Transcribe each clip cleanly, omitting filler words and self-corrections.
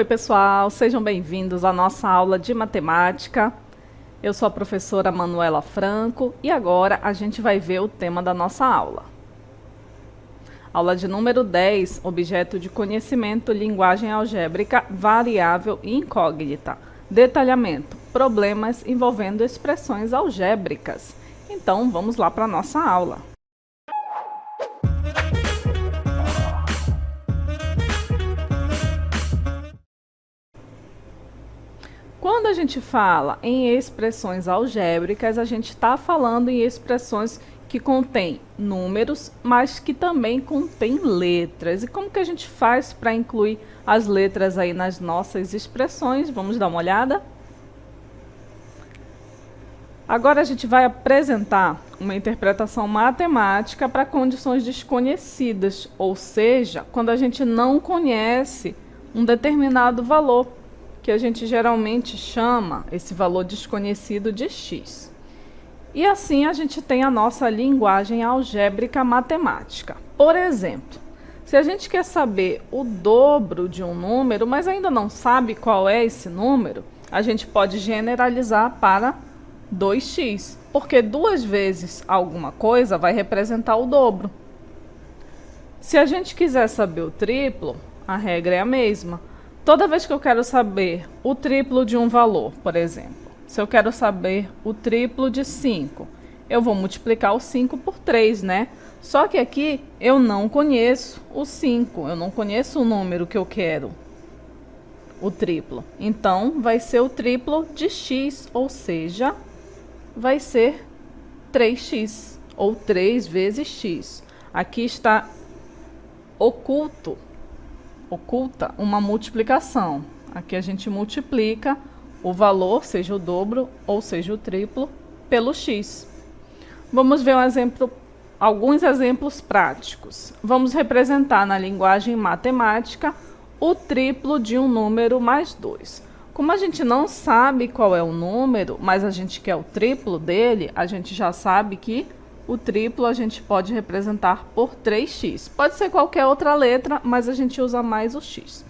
Oi, pessoal, sejam bem-vindos à nossa aula de matemática. Eu sou a professora Manuela Franco e agora a gente vai ver o tema da nossa aula. Aula de número 10, objeto de conhecimento, linguagem algébrica, variável e incógnita. Detalhamento, problemas envolvendo expressões algébricas. Então, vamos lá para a nossa aula. Quando a gente fala em expressões algébricas, a gente está falando em expressões que contêm números, mas que também contêm letras. E como que a gente faz para incluir as letras aí nas nossas expressões? Vamos dar uma olhada? Agora a gente vai apresentar uma interpretação matemática para condições desconhecidas, ou seja, quando a gente não conhece um determinado valor, que a gente geralmente chama esse valor desconhecido de x. E assim a gente tem a nossa linguagem algébrica matemática. Por exemplo, se a gente quer saber o dobro de um número, mas ainda não sabe qual é esse número, a gente pode generalizar para 2x, porque 2 vezes alguma coisa vai representar o dobro. Se a gente quiser saber o triplo, a regra é a mesma. Toda vez que eu quero saber o triplo de um valor, por exemplo, se eu quero saber o triplo de 5, eu vou multiplicar o 5 por 3, né? Só que aqui eu não conheço o 5, eu não conheço o número que eu quero, o triplo. Então, vai ser o triplo de x, ou seja, vai ser 3x, ou 3 vezes x. Aqui está oculta uma multiplicação. Aqui a gente multiplica o valor, seja o dobro ou seja o triplo, pelo x. Vamos ver alguns exemplos práticos. Vamos representar na linguagem matemática o triplo de um número mais 2. Como a gente não sabe qual é o número, mas a gente quer o triplo dele, a gente já sabe que o triplo a gente pode representar por 3x. Pode ser qualquer outra letra, mas a gente usa mais o x.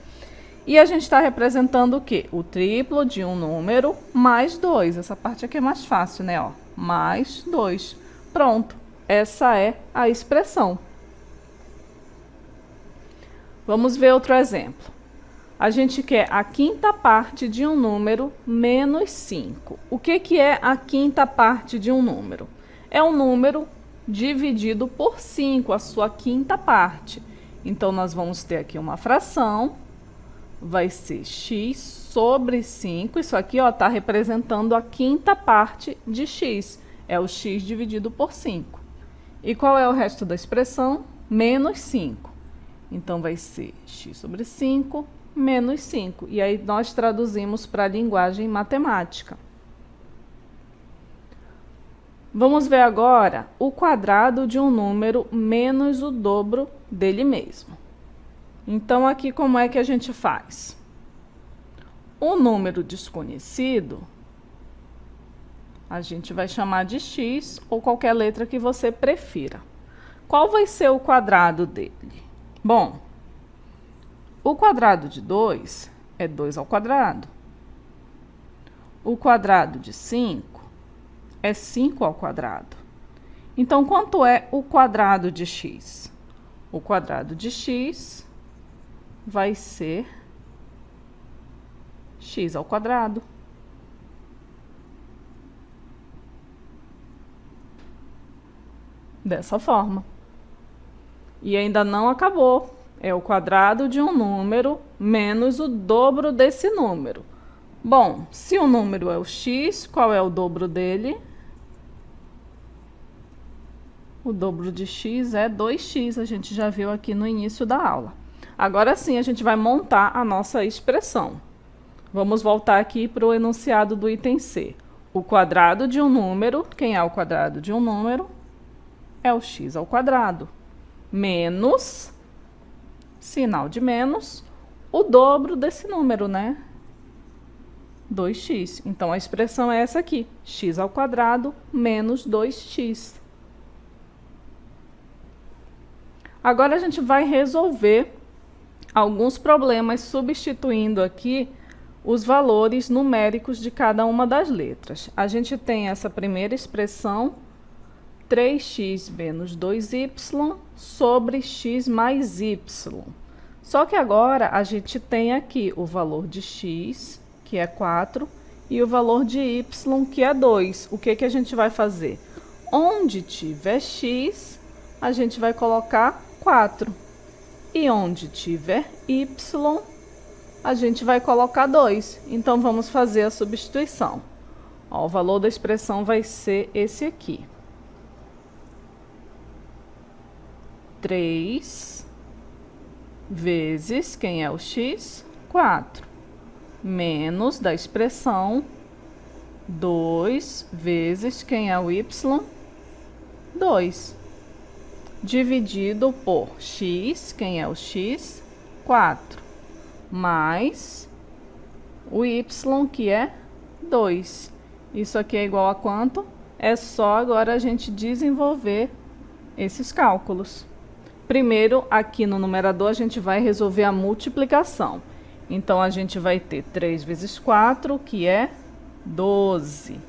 E a gente está representando o quê? O triplo de um número mais 2. Essa parte aqui é mais fácil, né? Ó, mais 2. Pronto, essa é a expressão. Vamos ver outro exemplo. A gente quer a quinta parte de um número menos 5. O que é a quinta parte de um número? É um número dividido por 5, a sua quinta parte. Então, nós vamos ter aqui uma fração, vai ser x sobre 5. Isso aqui está representando a quinta parte de x. É o x dividido por 5. E qual é o resto da expressão? Menos 5. Então, vai ser x sobre 5 menos 5. E aí, nós traduzimos para a linguagem matemática. Vamos ver agora o quadrado de um número menos o dobro dele mesmo. Então, aqui como é que a gente faz? O número desconhecido, a gente vai chamar de x ou qualquer letra que você prefira. Qual vai ser o quadrado dele? Bom, o quadrado de 2 é 2 ao quadrado. O quadrado de 5 é 5 ao quadrado. Então, quanto é o quadrado de x? O quadrado de x vai ser x ao quadrado. Dessa forma. E ainda não acabou. É o quadrado de um número menos o dobro desse número. Bom, se o número é o x, qual é o dobro dele? O dobro de x é 2x, a gente já viu aqui no início da aula. Agora sim, a gente vai montar a nossa expressão. Vamos voltar aqui para o enunciado do item C. O quadrado de um número, quem é o quadrado de um número? É o x ao quadrado. Menos, sinal de menos, o dobro desse número, né? 2x. Então, a expressão é essa aqui, x ao quadrado menos 2x. Agora, a gente vai resolver alguns problemas substituindo aqui os valores numéricos de cada uma das letras. A gente tem essa primeira expressão, 3x menos 2y sobre x mais y. Só que agora a gente tem aqui o valor de x, que é 4, e o valor de y, que é 2. O que que a gente vai fazer? Onde tiver x, a gente vai colocar 4. E onde tiver y, a gente vai colocar 2. Então, vamos fazer a substituição. Ó, o valor da expressão vai ser esse aqui. 3 vezes, quem é o x? 4. Menos da expressão 2 vezes, quem é o y? 2. Dividido por x, quem é o x? 4. Mais o y, que é 2. Isso aqui é igual a quanto? É só agora a gente desenvolver esses cálculos. Primeiro, aqui no numerador, a gente vai resolver a multiplicação. Então, a gente vai ter 3 vezes 4, que é 12,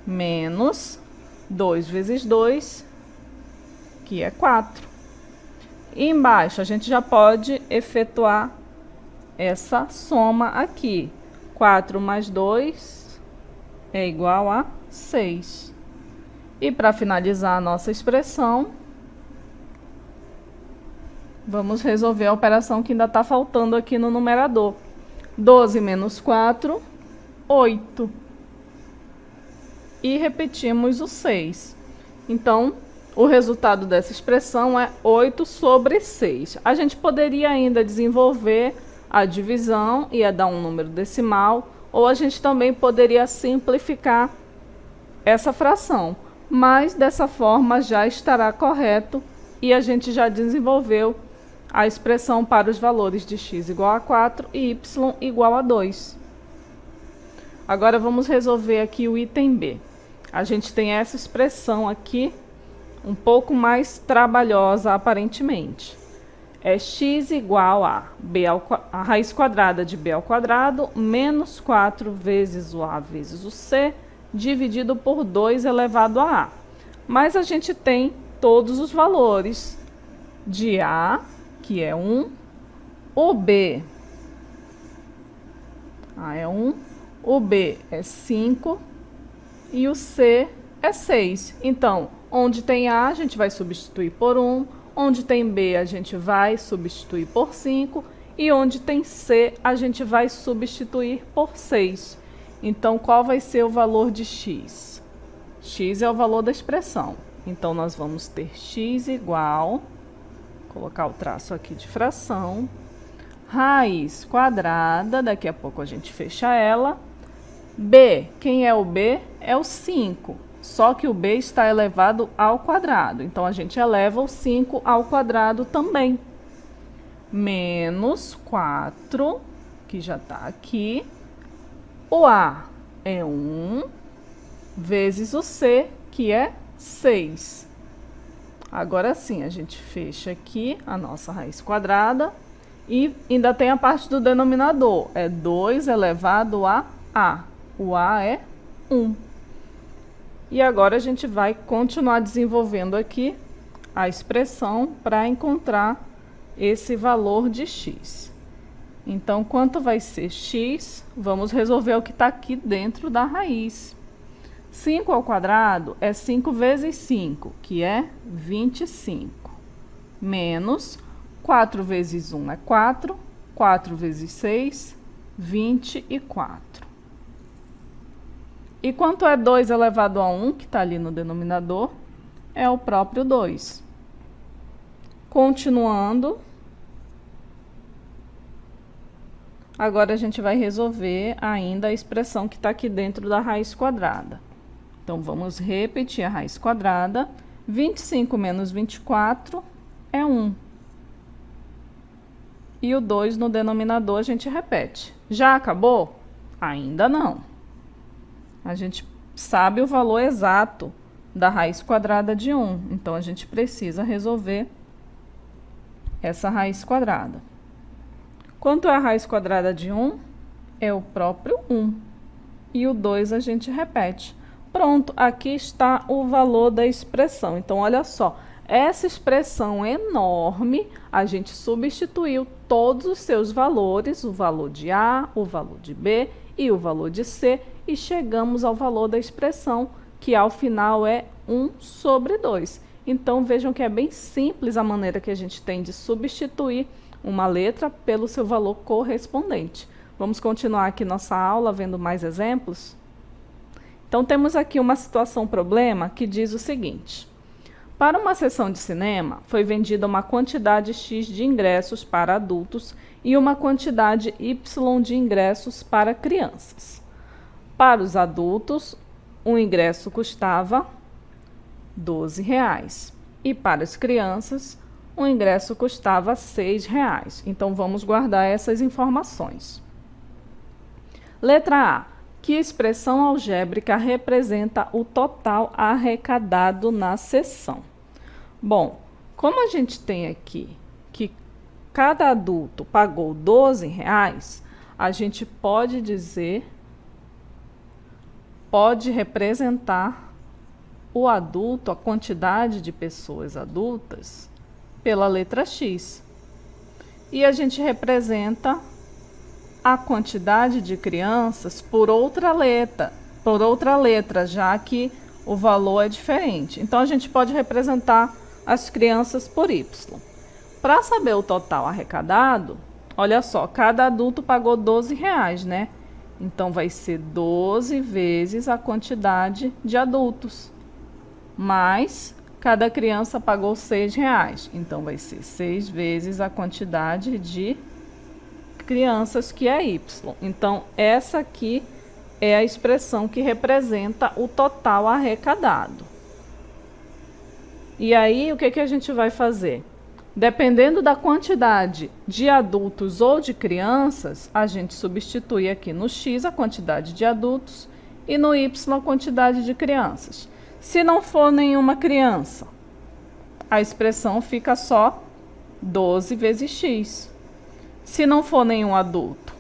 menos 2 vezes 2, que é 4. E embaixo, a gente já pode efetuar essa soma aqui. 4 mais 2 é igual a 6. E para finalizar a nossa expressão, vamos resolver a operação que ainda está faltando aqui no numerador. 12 menos 4, 8. E repetimos o 6. Então, o resultado dessa expressão é 8 sobre 6. A gente poderia ainda desenvolver a divisão, ia dar um número decimal, ou a gente também poderia simplificar essa fração. Mas, dessa forma, já estará correto e a gente já desenvolveu a expressão para os valores de x igual a 4 e y igual a 2. Agora, vamos resolver aqui o item B. A gente tem essa expressão aqui, um pouco mais trabalhosa aparentemente. É x igual a a raiz quadrada de b ao quadrado menos 4 vezes o a vezes o c, dividido por 2 elevado a a. Mas a gente tem todos os valores de a, que é 1, o b, a é 1, o b é 5 e o c é 6. Então, onde tem a gente vai substituir por 1, onde tem b a gente vai substituir por 5 e onde tem c a gente vai substituir por 6. Então, qual vai ser o valor de x? X é o valor da expressão. Então, nós vamos ter x igual, colocar o traço aqui de fração, raiz quadrada, daqui a pouco a gente fecha ela, b, quem é o b? É o 5. Só que o b está elevado ao quadrado. Então, a gente eleva o 5 ao quadrado também. Menos 4, que já está aqui. O a é 1, vezes o c, que é 6. Agora sim, a gente fecha aqui a nossa raiz quadrada. E ainda tem a parte do denominador. É 2 elevado a a. O a é 1. E agora a gente vai continuar desenvolvendo aqui a expressão para encontrar esse valor de x. Então, quanto vai ser x? Vamos resolver o que está aqui dentro da raiz. 5 ao quadrado é 5 vezes 5, que é 25. Menos 4 vezes 1 é 4, 4 vezes 6, 24. E quanto é 2 elevado a 1, que está ali no denominador? É o próprio 2. Continuando. Agora, a gente vai resolver ainda a expressão que está aqui dentro da raiz quadrada. Então, vamos repetir a raiz quadrada. 25 menos 24 é 1. E o 2 no denominador a gente repete. Já acabou? Ainda não. A gente sabe o valor exato da raiz quadrada de 1. Então, a gente precisa resolver essa raiz quadrada. Quanto é a raiz quadrada de 1? É o próprio 1. E o 2 a gente repete. Pronto, aqui está o valor da expressão. Então, olha só, essa expressão enorme, a gente substituiu todos os seus valores, o valor de A, o valor de B e o valor de C, e chegamos ao valor da expressão, que ao final é 1 sobre 2. Então, vejam que é bem simples a maneira que a gente tem de substituir uma letra pelo seu valor correspondente. Vamos continuar aqui nossa aula vendo mais exemplos? Então, temos aqui uma situação-problema que diz o seguinte: para uma sessão de cinema, foi vendida uma quantidade X de ingressos para adultos e uma quantidade Y de ingressos para crianças. Para os adultos, um ingresso custava R$ 12 e para as crianças, um ingresso custava R$ 6. Então, vamos guardar essas informações. Letra A. Que expressão algébrica representa o total arrecadado na sessão? Bom, como a gente tem aqui que cada adulto pagou R$ 12, a gente pode dizer, pode representar o adulto, a quantidade de pessoas adultas, pela letra X. E a gente representa a quantidade de crianças por outra letra, já que o valor é diferente. Então, a gente pode representar as crianças por Y. Para saber o total arrecadado, olha só, cada adulto pagou R$ 12, né? Então, vai ser 12 vezes a quantidade de adultos, mais cada criança pagou R$ 6. Então, vai ser 6 vezes a quantidade de crianças, que é Y. Então, essa aqui é a expressão que representa o total arrecadado. E aí, o que a gente vai fazer? Dependendo da quantidade de adultos ou de crianças, a gente substitui aqui no X a quantidade de adultos e no Y a quantidade de crianças. Se não for nenhuma criança, a expressão fica só 12 vezes X. Se não for nenhum adulto,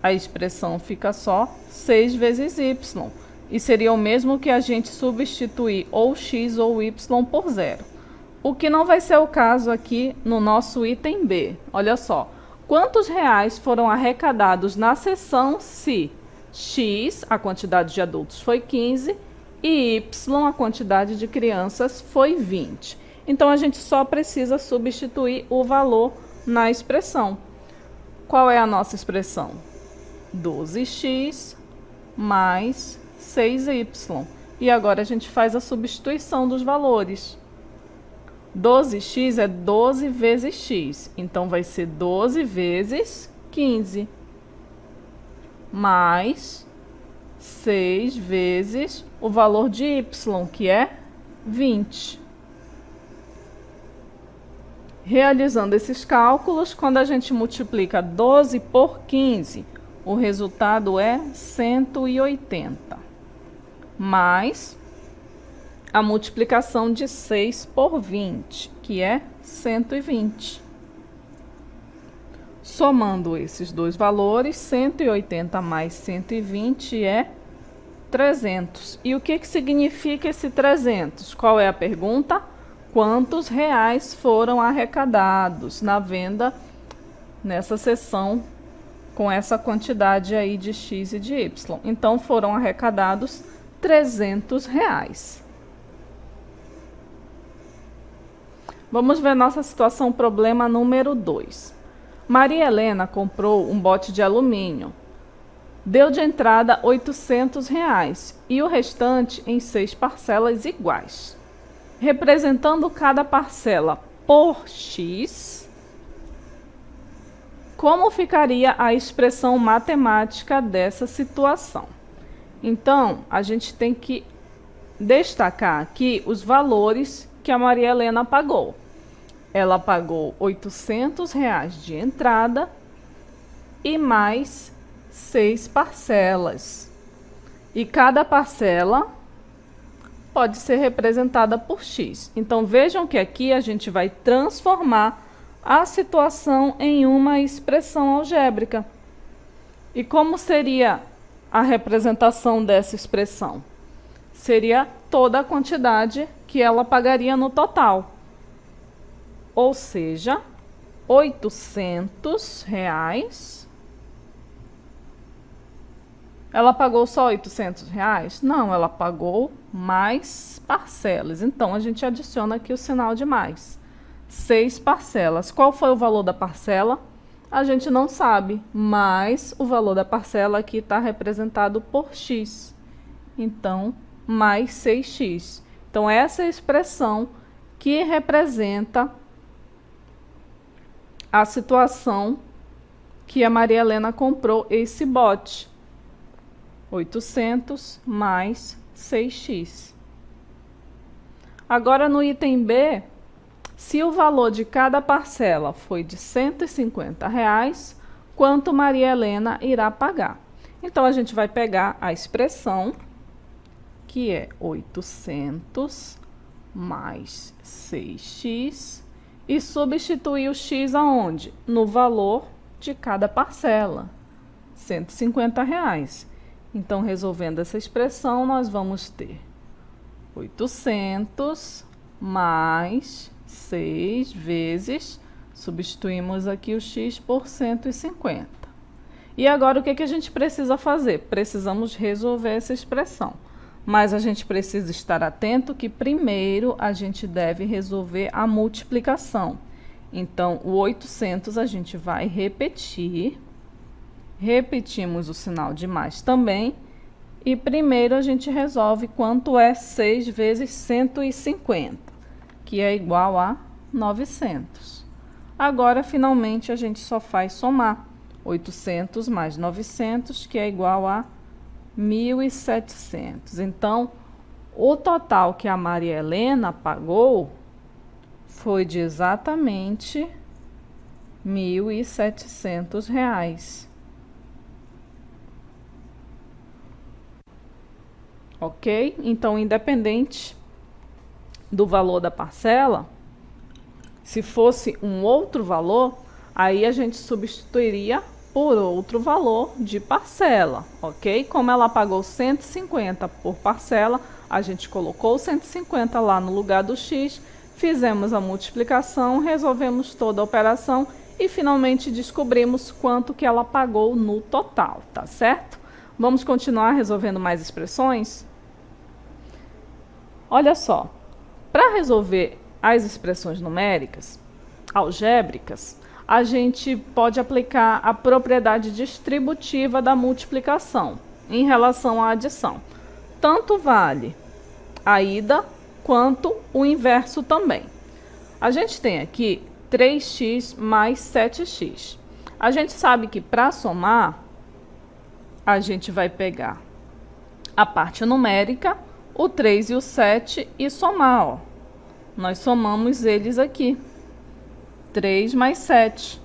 a expressão fica só 6 vezes Y. E seria o mesmo que a gente substituir ou X ou Y por 0. O que não vai ser o caso aqui no nosso item B. Olha só, quantos reais foram arrecadados na sessão se X, a quantidade de adultos, foi 15 e Y, a quantidade de crianças, foi 20. Então, a gente só precisa substituir o valor na expressão. Qual é a nossa expressão? 12x mais 6y. E agora a gente faz a substituição dos valores. 12x é 12 vezes x. Então, vai ser 12 vezes 15. Mais 6 vezes o valor de y, que é 20. Realizando esses cálculos, quando a gente multiplica 12 por 15, o resultado é 180. Mais a multiplicação de 6 por 20, que é 120. Somando esses dois valores, 180 mais 120 é 300. E o que significa esse 300? Qual é a pergunta? Quantos reais foram arrecadados na venda nessa sessão com essa quantidade aí de X e de Y? Então, foram arrecadados 300 reais. Vamos ver nossa situação problema número 2. Maria Helena comprou um bote de alumínio. Deu de entrada 800 reais e o restante em 6 parcelas iguais. Representando cada parcela por X, como ficaria a expressão matemática dessa situação? Então, a gente tem que destacar aqui os valores que a Maria Helena pagou. Ela pagou 800 reais de entrada e mais 6 parcelas. E cada parcela pode ser representada por X. Então, vejam que aqui a gente vai transformar a situação em uma expressão algébrica. E como seria a representação dessa expressão? Seria toda a quantidade que ela pagaria no total. Ou seja, R$ 800. Ela pagou só R$ 800? Não, ela pagou mais parcelas. Então, a gente adiciona aqui o sinal de mais. 6 parcelas. Qual foi o valor da parcela? A gente não sabe, mas o valor da parcela aqui está representado por x. Então, mais 6x. Então, essa é a expressão que representa a situação que a Maria Helena comprou esse bote. 800 mais 6x. Agora, no item B, se o valor de cada parcela foi de R$ 150, quanto Maria Helena irá pagar? Então, a gente vai pegar a expressão, que é 800 mais 6x, e substituir o x aonde? No valor de cada parcela, R$ 150. Então, resolvendo essa expressão, nós vamos ter 800 mais 6 vezes, substituímos aqui o x por 150. E agora, o que a gente precisa fazer? Precisamos resolver essa expressão. Mas a gente precisa estar atento que primeiro a gente deve resolver a multiplicação. Então, o 800 a gente vai repetir. Repetimos o sinal de mais também. E primeiro a gente resolve quanto é 6 vezes 150, que é igual a 900. Agora, finalmente, a gente só faz somar. 800 mais 900, que é igual a 1.700. Então, o total que a Maria Helena pagou foi de exatamente R$ 1.700. Ok? Então, independente do valor da parcela, se fosse um outro valor, aí a gente substituiria por outro valor de parcela, ok? Como ela pagou 150 por parcela, a gente colocou 150 lá no lugar do x, fizemos a multiplicação, resolvemos toda a operação e finalmente descobrimos quanto que ela pagou no total, tá certo? Vamos continuar resolvendo mais expressões? Olha só, para resolver as expressões numéricas, algébricas, a gente pode aplicar a propriedade distributiva da multiplicação em relação à adição. Tanto vale a ida quanto o inverso também. A gente tem aqui 3x mais 7x. A gente sabe que para somar, a gente vai pegar a parte numérica, o 3 e o 7 e somar, ó. Nós somamos eles aqui. 3 mais 7.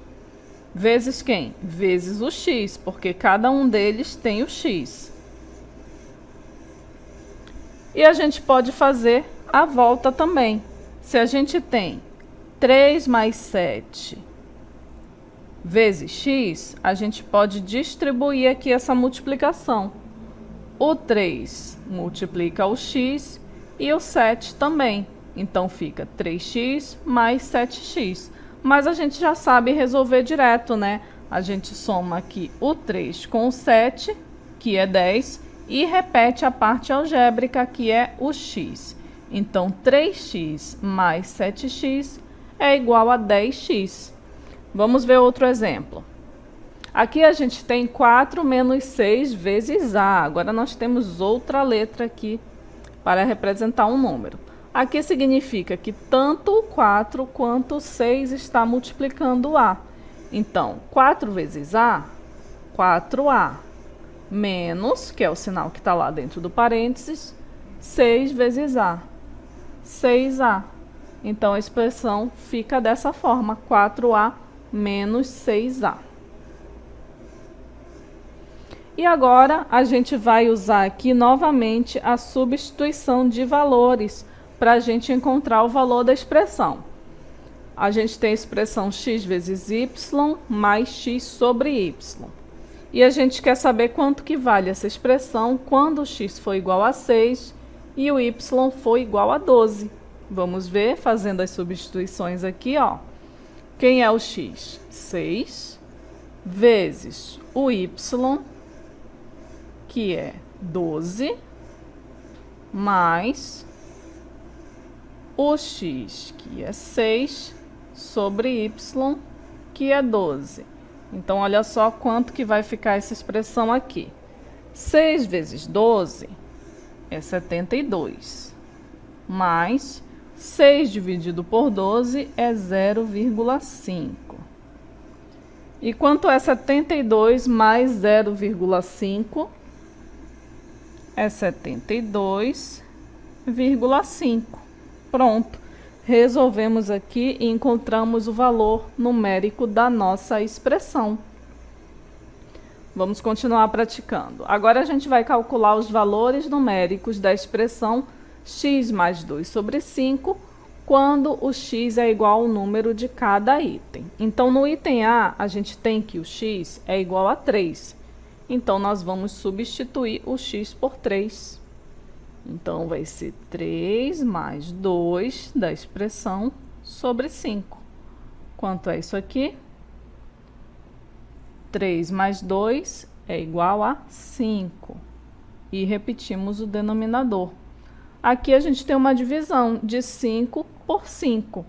Vezes quem? Vezes o x, porque cada um deles tem o x. E a gente pode fazer a volta também. Se a gente tem 3 mais 7 vezes x, a gente pode distribuir aqui essa multiplicação. O 3 multiplica o x e o 7 também. Então, fica 3x mais 7x. Mas a gente já sabe resolver direto, né? A gente soma aqui o 3 com o 7, que é 10, e repete a parte algébrica, que é o x. Então, 3x mais 7x é igual a 10x. Vamos ver outro exemplo. Aqui a gente tem 4 menos 6 vezes a. Agora, nós temos outra letra aqui para representar um número. Aqui significa que tanto o 4 quanto o 6 está multiplicando a. Então, 4 vezes a, 4a, menos, que é o sinal que está lá dentro do parênteses, 6 vezes a, 6a. Então, a expressão fica dessa forma, 4a menos 6a. E agora, a gente vai usar aqui novamente a substituição de valores para a gente encontrar o valor da expressão. a gente tem a expressão x vezes y mais x sobre y. E a gente quer saber quanto que vale essa expressão quando o x for igual a 6 e o y for igual a 12. Vamos ver, fazendo as substituições aqui, ó. Quem é o x? 6 vezes o y, que é 12, mais o x, que é 6, sobre y, que é 12. Então, olha só quanto que vai ficar essa expressão aqui. 6 vezes 12 é 72, mais 6 dividido por 12 é 0,5. E quanto é 72 mais 0,5? É 72,5. Pronto. Resolvemos aqui e encontramos o valor numérico da nossa expressão. Vamos continuar praticando. Agora a gente vai calcular os valores numéricos da expressão x mais 2 sobre 5, quando o x é igual ao número de cada item. Então, no item A, a gente tem que o x é igual a 3. Então, nós vamos substituir o x por 3. Então, vai ser 3 mais 2 da expressão sobre 5. Quanto é isso aqui? 3 mais 2 é igual a 5. E repetimos o denominador. Aqui a gente tem uma divisão de 5 por 5.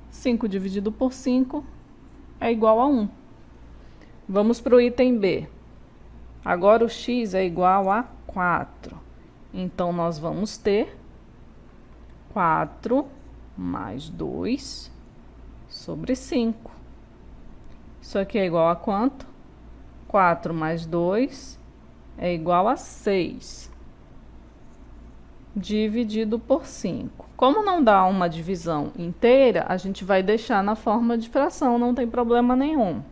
5 dividido por 5 é igual a 1. Vamos para o item B. Agora o x é igual a 4. Então, nós vamos ter 4 mais 2 sobre 5. Isso aqui é igual a quanto? 4 mais 2 é igual a 6. Dividido por 5. Como não dá uma divisão inteira, a gente vai deixar na forma de fração, não tem problema nenhum.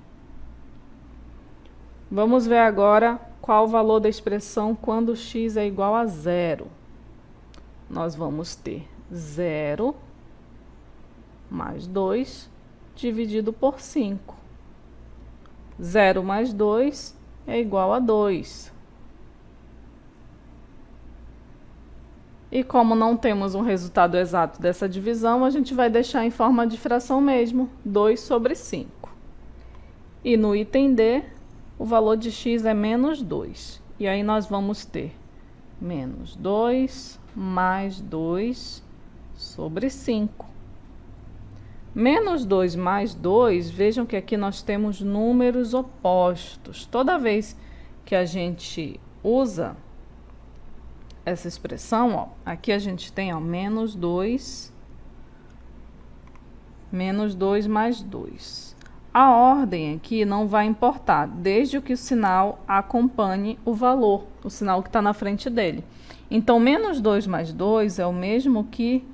Vamos ver agora qual o valor da expressão quando x é igual a 0. Nós vamos ter 0 mais 2 dividido por 5. 0 mais 2 é igual a 2. E como não temos um resultado exato dessa divisão, a gente vai deixar em forma de fração mesmo, 2 sobre 5. E no item D, o valor de x é menos 2. E aí nós vamos ter menos 2 mais 2 sobre 5. Menos 2 mais 2, vejam que aqui nós temos números opostos. Toda vez que a gente usa essa expressão, ó, aqui a gente tem, ó, menos 2 mais 2. A ordem aqui não vai importar, desde que o sinal acompanhe o valor, o sinal que está na frente dele. Então, menos 2 mais 2 é o mesmo que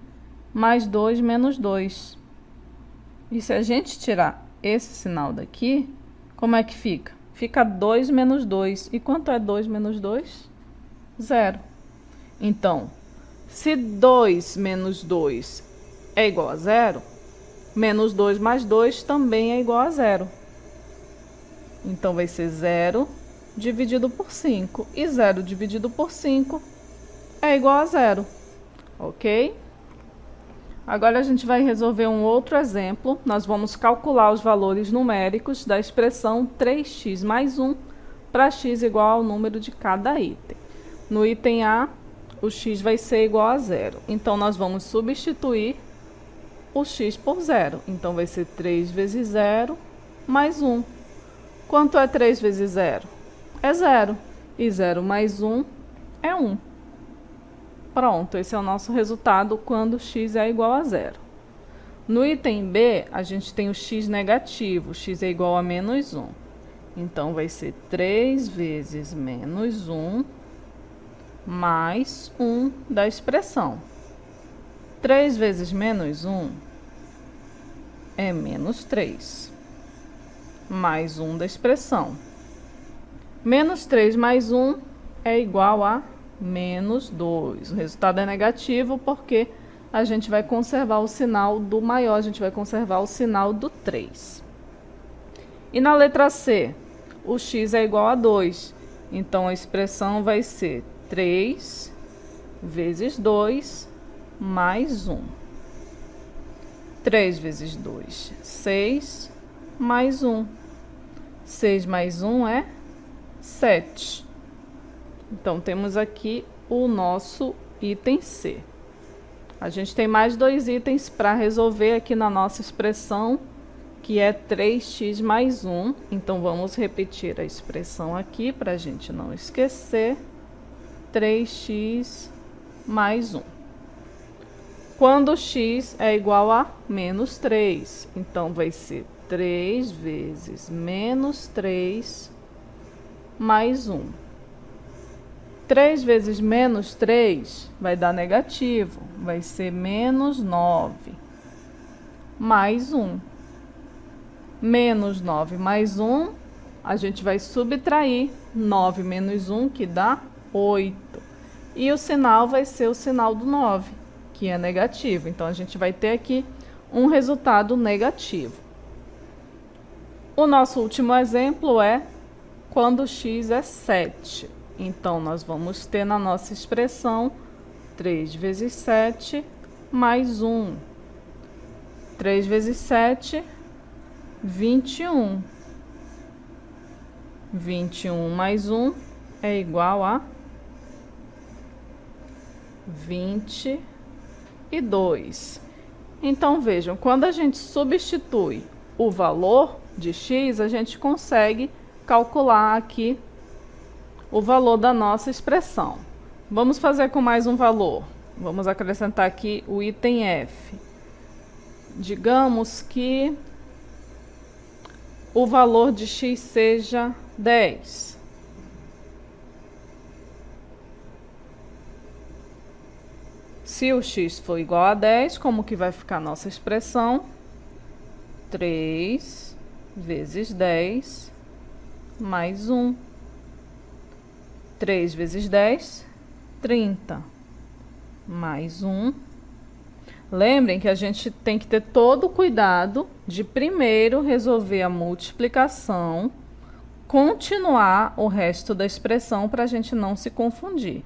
mais 2 menos 2. E se a gente tirar esse sinal daqui, como é que fica? Fica 2 menos 2. E quanto é 2 menos 2? 0. Então, se 2 menos 2 é igual a 0, menos 2 mais 2 também é igual a 0. Então, vai ser 0 dividido por 5. E 0 dividido por 5 é igual a 0. Ok? Agora, a gente vai resolver um outro exemplo. Nós vamos calcular os valores numéricos da expressão 3x mais 1 para x igual ao número de cada item. No item A, o x vai ser igual a 0. Então, nós vamos substituir o x por 0. Então, vai ser 3 vezes 0 mais 1. Quanto é 3 vezes 0? É 0. E 0 mais 1 é 1. Pronto, esse é o nosso resultado quando x é igual a 0. No item B, a gente tem o x negativo. X é igual a menos 1. Então, vai ser 3 vezes menos 1 mais 1 da expressão. 3 vezes menos 1 é menos 3. Mais 1 da expressão. Menos 3 mais 1 é igual a menos 2. O resultado é negativo porque a gente vai conservar o sinal do maior, a gente vai conservar o sinal do 3. E na letra C, o x é igual a 2. Então, a expressão vai ser 3 vezes 2 mais 1. 3 vezes 2, 6, mais 1. 6 mais 1 é 7. Então, temos aqui o nosso item C. A gente tem mais 2 itens para resolver aqui na nossa expressão, que é 3x mais 1. Então, vamos repetir a expressão aqui para a gente não esquecer. 3x mais 1. Quando x é igual a menos 3, então vai ser 3 vezes menos 3 mais 1. 3 vezes menos 3 vai dar negativo, vai ser menos 9 mais 1. Menos 9 mais 1, a gente vai subtrair 9 menos 1, que dá 8. E o sinal vai ser o sinal do 9, que é negativo. Então, a gente vai ter aqui um resultado negativo. O nosso último exemplo é quando x é 7. Então, nós vamos ter na nossa expressão 3 vezes 7 mais 1. 3 vezes 7, 21. 21 mais 1 é igual a 22. Então, vejam, quando a gente substitui o valor de x, a gente consegue calcular aqui o valor da nossa expressão. Vamos fazer com mais um valor. Vamos acrescentar aqui o item F. Digamos que o valor de x seja 10. Se o x for igual a 10, como que vai ficar a nossa expressão? 3 vezes 10 mais 1. 3 vezes 10, 30. Mais 1. Lembrem que a gente tem que ter todo o cuidado de primeiro resolver a multiplicação, continuar o resto da expressão para a gente não se confundir.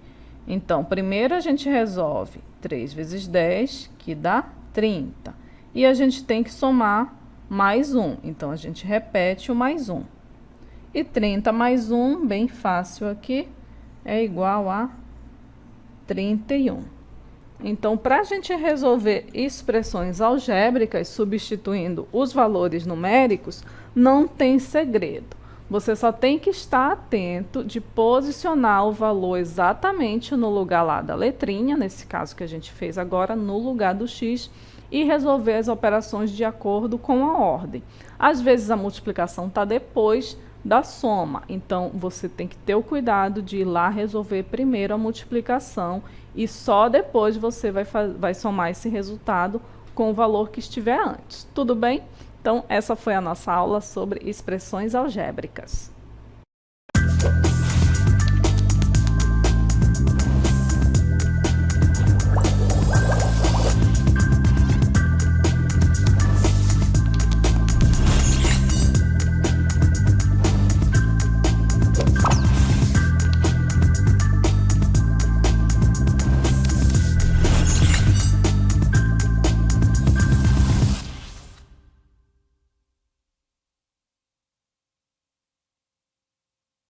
Então, primeiro a gente resolve 3 vezes 10, que dá 30. E a gente tem que somar mais 1. Então, a gente repete o mais 1. E 30 mais 1, bem fácil aqui, é igual a 31. Então, para a gente resolver expressões algébricas substituindo os valores numéricos, não tem segredo. Você só tem que estar atento de posicionar o valor exatamente no lugar lá da letrinha, nesse caso que a gente fez agora, no lugar do x, e resolver as operações de acordo com a ordem. Às vezes a multiplicação está depois da soma, então você tem que ter o cuidado de ir lá resolver primeiro a multiplicação e só depois você vai somar esse resultado com o valor que estiver antes. Tudo bem? Então, essa foi a nossa aula sobre expressões algébricas.